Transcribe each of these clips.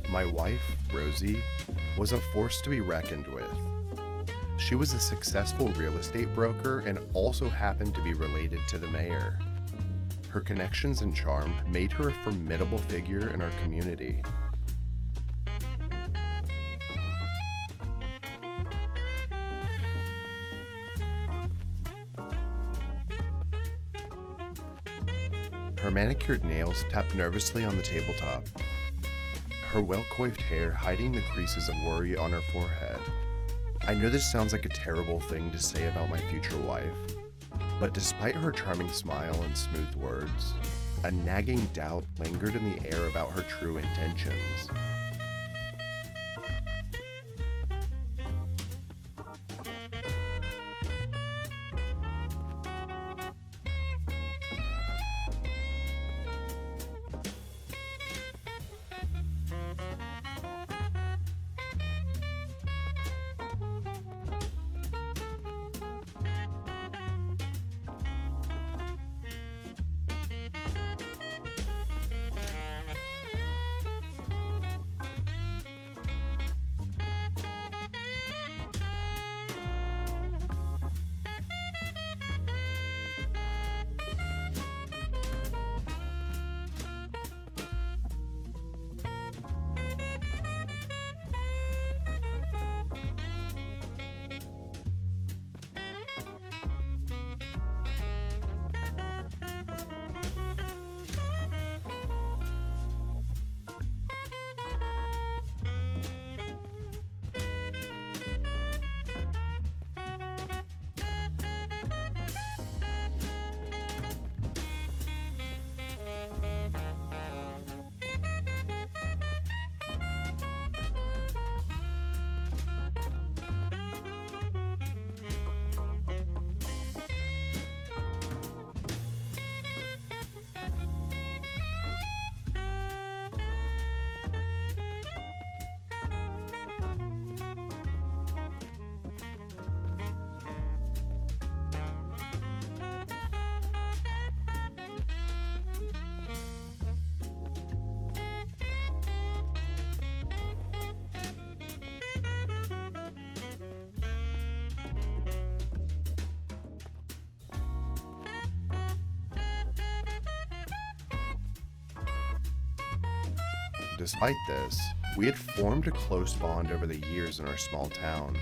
My wife, Rosie, was a force to be reckoned with. She was a successful real estate broker and also happened to be related to the mayor. Her connections and charm made her a formidable figure in our community. Her manicured nails tapped nervously on the tabletop, her well-coiffed hair hiding the creases of worry on her forehead. I know this sounds like a terrible thing to say about my future wife, but despite her charming smile and smooth words, a nagging doubt lingered in the air about her true intentions. Despite this, we had formed a close bond over the years in our small town.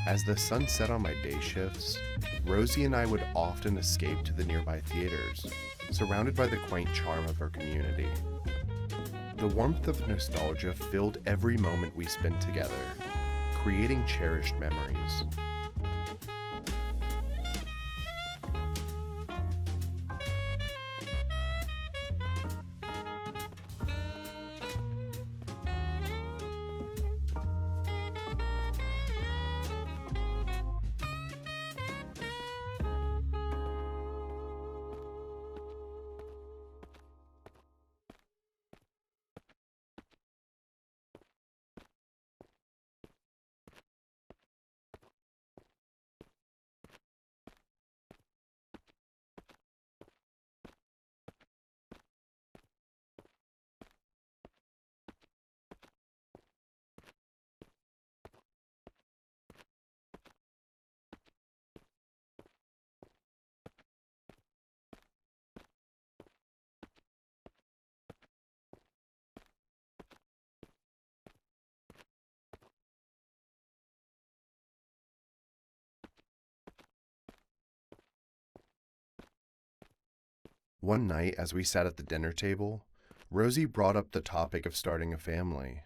As the sun set on my day shifts, Rosie and I would often escape to the nearby theaters, surrounded by the quaint charm of our community. The warmth of nostalgia filled every moment we spent together, creating cherished memories. One night, as we sat at the dinner table, Rosie brought up the topic of starting a family.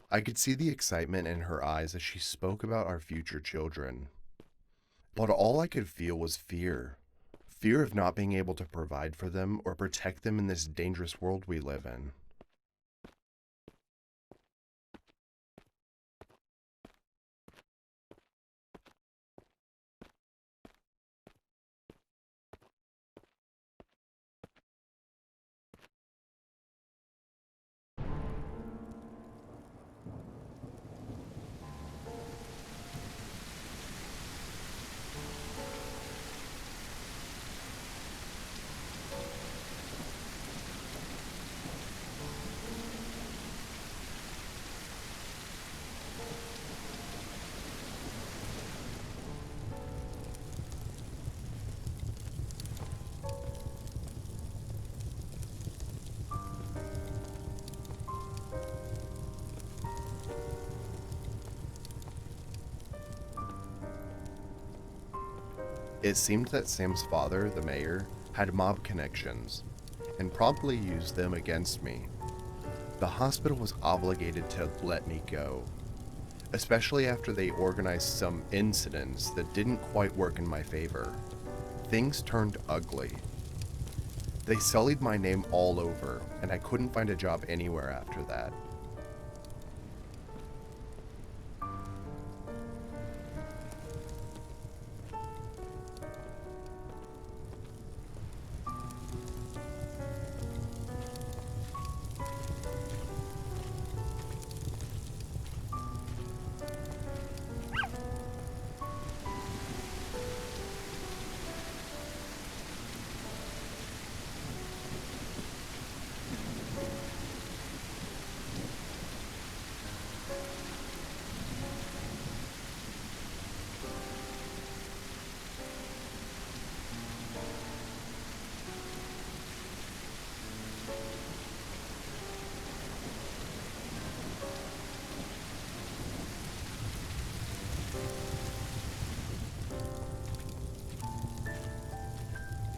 I could see the excitement in her eyes as she spoke about our future children. But all I could feel was fear. Fear of not being able to provide for them or protect them in this dangerous world we live in. It seemed that Sam's father, the mayor, had mob connections and promptly used them against me. The hospital was obligated to let me go, especially after they organized some incidents that didn't quite work in my favor. Things turned ugly. They sullied my name all over, and I couldn't find a job anywhere after that.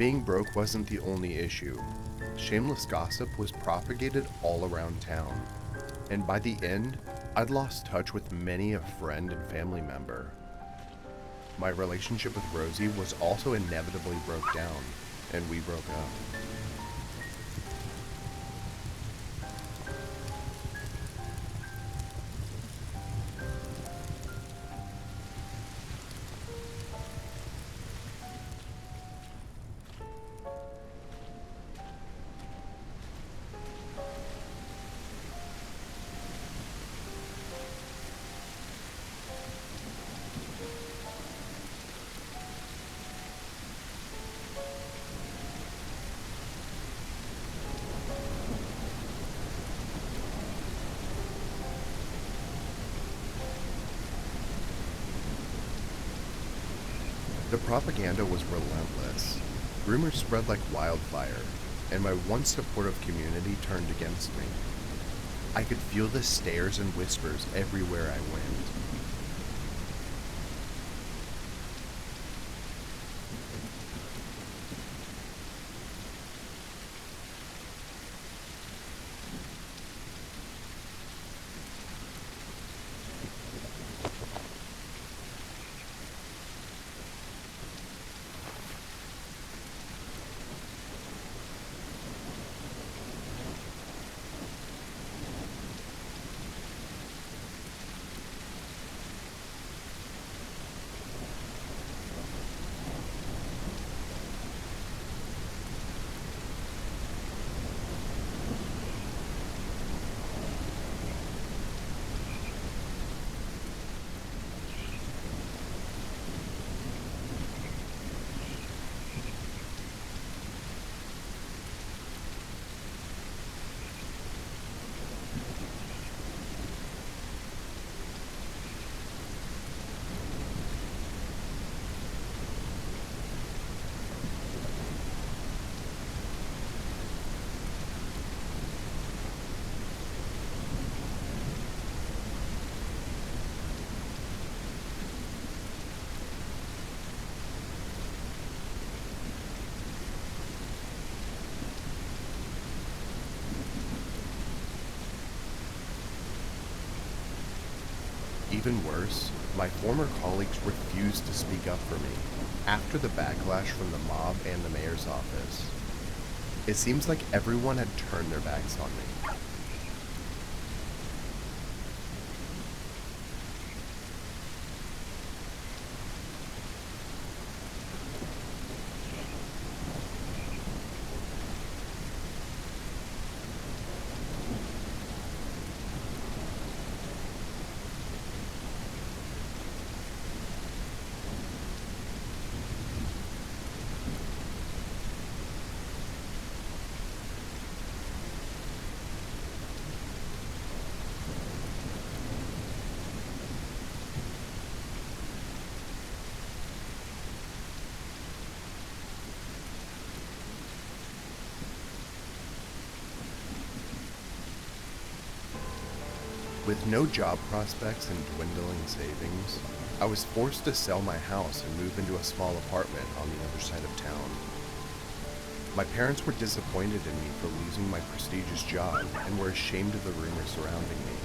Being broke wasn't the only issue. Shameless gossip was propagated all around town, and by the end, I'd lost touch with many a friend and family member. My relationship with Rosie was also inevitably broke down, and we broke up. The propaganda was relentless. Rumors spread like wildfire, and my once supportive community turned against me. I could feel the stares and whispers everywhere I went. Even worse, my former colleagues refused to speak up for me after the backlash from the mob and the mayor's office. It seems like everyone had turned their backs on me. With no job prospects and dwindling savings, I was forced to sell my house and move into a small apartment on the other side of town. My parents were disappointed in me for losing my prestigious job and were ashamed of the rumors surrounding me.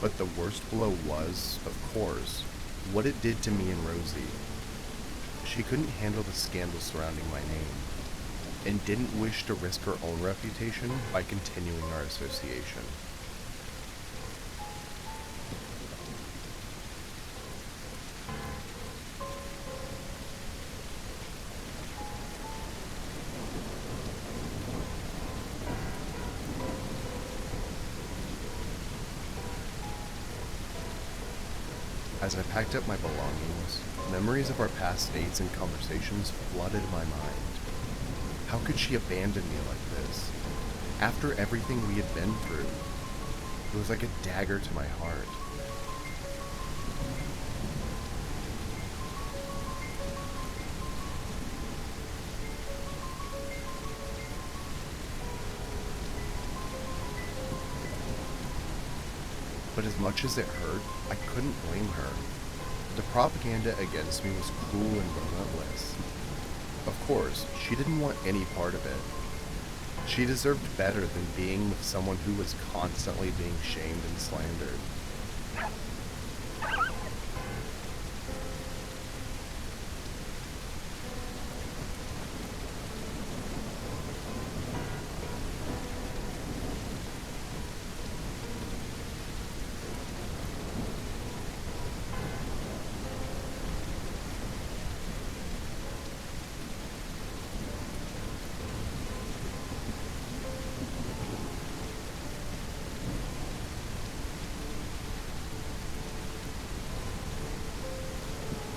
But the worst blow was, of course, what it did to me and Rosie. She couldn't handle the scandal surrounding my name, and didn't wish to risk her own reputation by continuing our association. As I packed up my belongings, memories of our past dates and conversations flooded my mind. How could she abandon me like this? After everything we had been through, it was like a dagger to my heart. But as much as it hurt, I couldn't blame her. The propaganda against me was cruel and relentless. Of course, she didn't want any part of it. She deserved better than being with someone who was constantly being shamed and slandered.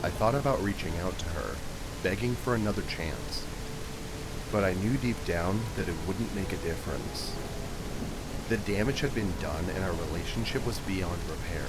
I thought about reaching out to her, begging for another chance. But I knew deep down that it wouldn't make a difference. The damage had been done and our relationship was beyond repair.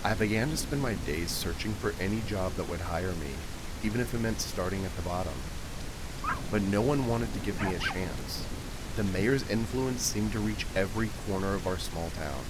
I began to spend my days searching for any job that would hire me, even if it meant starting at the bottom. But no one wanted to give me a chance. The mayor's influence seemed to reach every corner of our small town.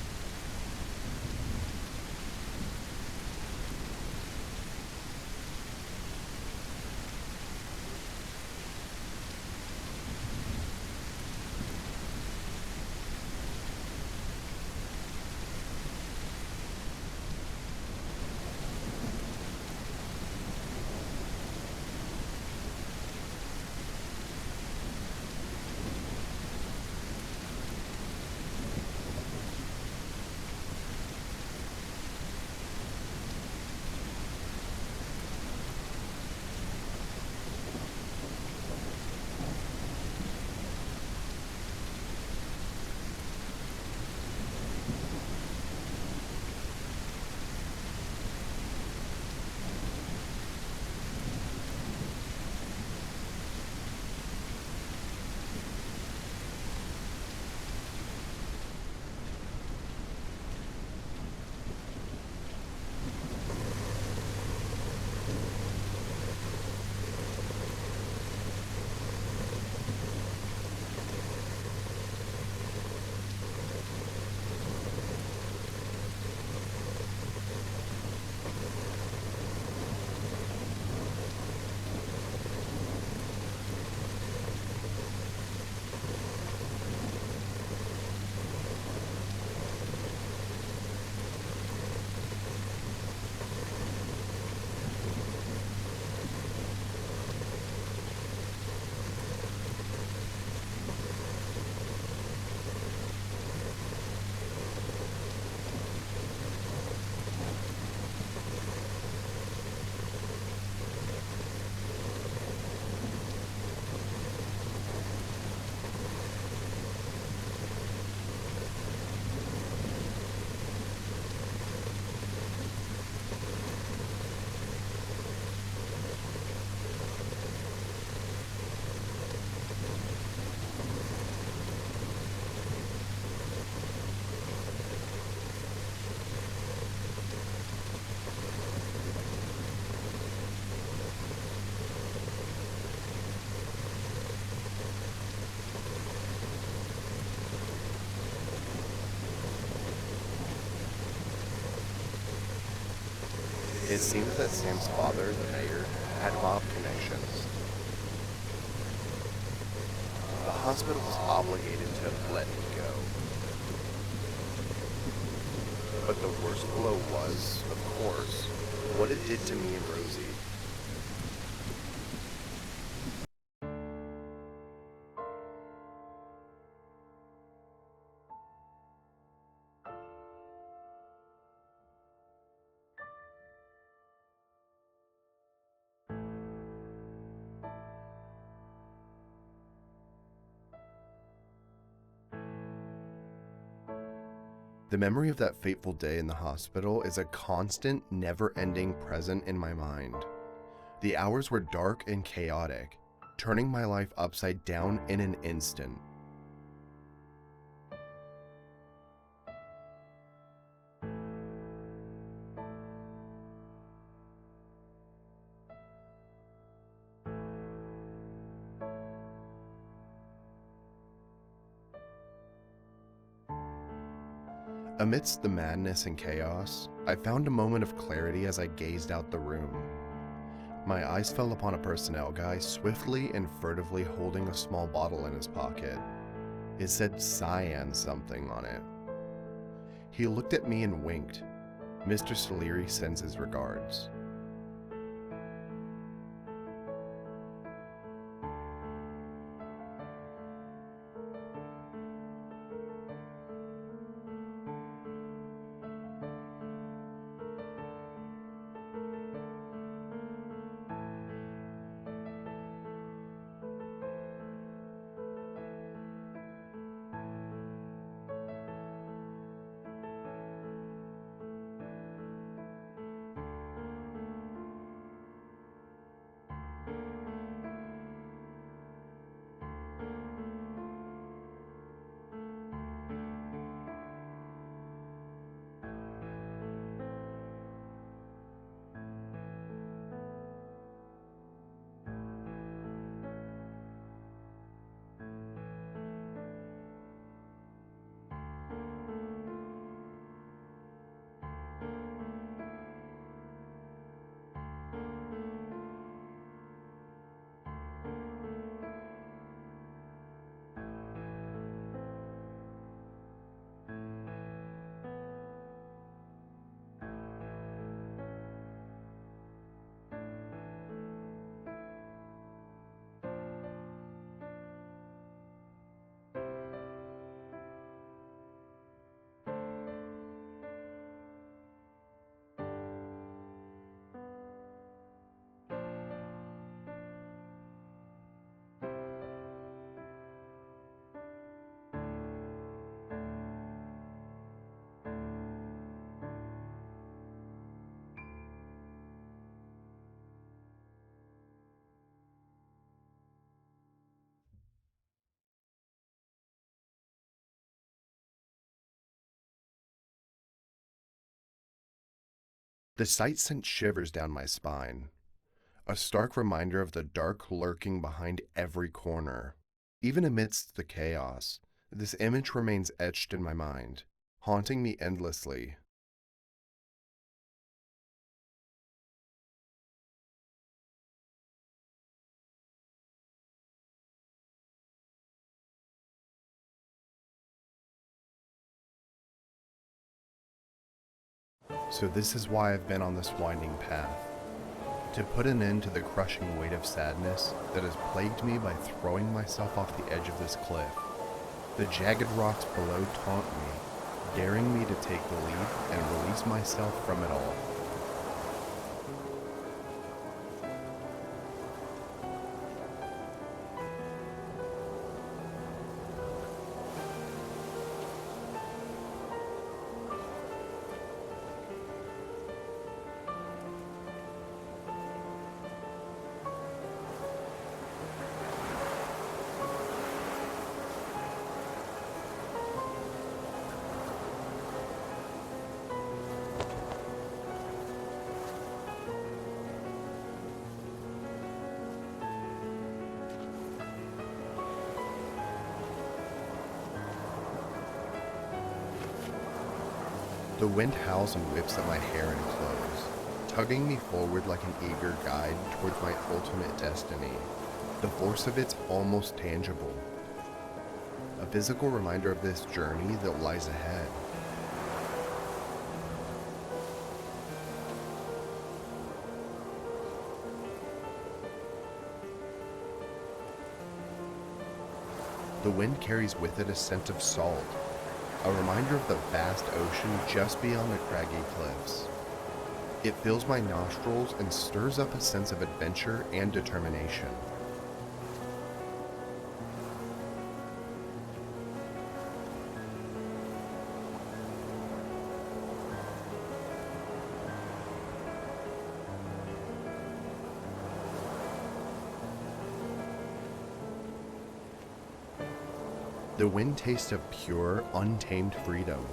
It seems that Sam's father, the mayor, had mob connections. The hospital was obligated to let me go. But the worst blow was, of course, what it did to me and Rosie. The memory of that fateful day in the hospital is a constant, never-ending present in my mind. The hours were dark and chaotic, turning my life upside down in an instant. Amidst the madness and chaos, I found a moment of clarity as I gazed out the room. My eyes fell upon a personnel guy swiftly and furtively holding a small bottle in his pocket. It said cyan something on it. He looked at me and winked. Mr. Salieri sends his regards. The sight sent shivers down my spine, a stark reminder of the dark lurking behind every corner. Even amidst the chaos, this image remains etched in my mind, haunting me endlessly. So this is why I've been on this winding path. To put an end to the crushing weight of sadness that has plagued me by throwing myself off the edge of this cliff. The jagged rocks below taunt me, daring me to take the leap and release myself from it all. The wind howls and whips at my hair and clothes, tugging me forward like an eager guide towards my ultimate destiny. The force of it's almost tangible. A physical reminder of this journey that lies ahead. The wind carries with it a scent of salt, a reminder of the vast ocean just beyond the craggy cliffs. It fills my nostrils and stirs up a sense of adventure and determination. The wind tastes of pure, untamed freedom,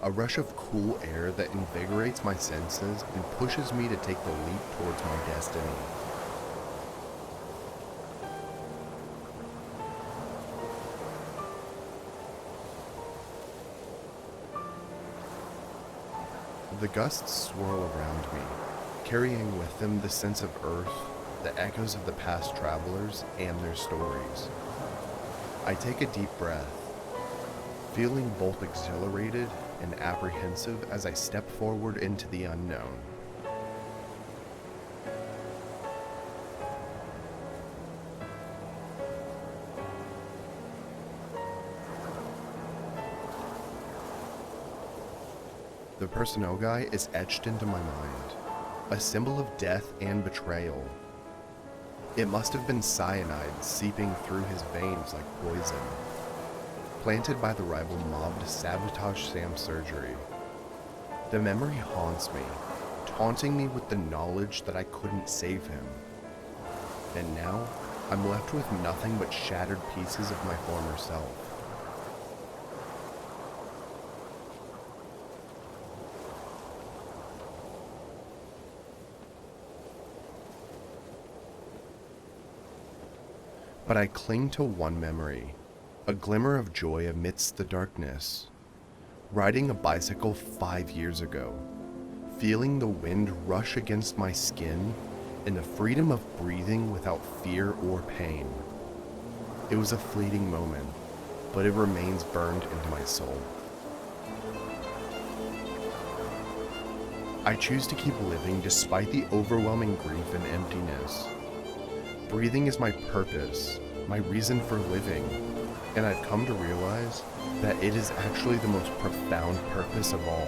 a rush of cool air that invigorates my senses and pushes me to take the leap towards my destiny. The gusts swirl around me, carrying with them the sense of earth, the echoes of the past travelers, and their stories. I take a deep breath, feeling both exhilarated and apprehensive as I step forward into the unknown. The personnel guy is etched into my mind, a symbol of death and betrayal. It must have been cyanide seeping through his veins like poison, planted by the rival mob to sabotage Sam's surgery. The memory haunts me, taunting me with the knowledge that I couldn't save him. And now, I'm left with nothing but shattered pieces of my former self. But I cling to one memory, a glimmer of joy amidst the darkness. Riding a bicycle 5 years ago, feeling the wind rush against my skin, and the freedom of breathing without fear or pain. It was a fleeting moment, but it remains burned into my soul. I choose to keep living despite the overwhelming grief and emptiness. Breathing is my purpose, my reason for living, and I've come to realize that it is actually the most profound purpose of all.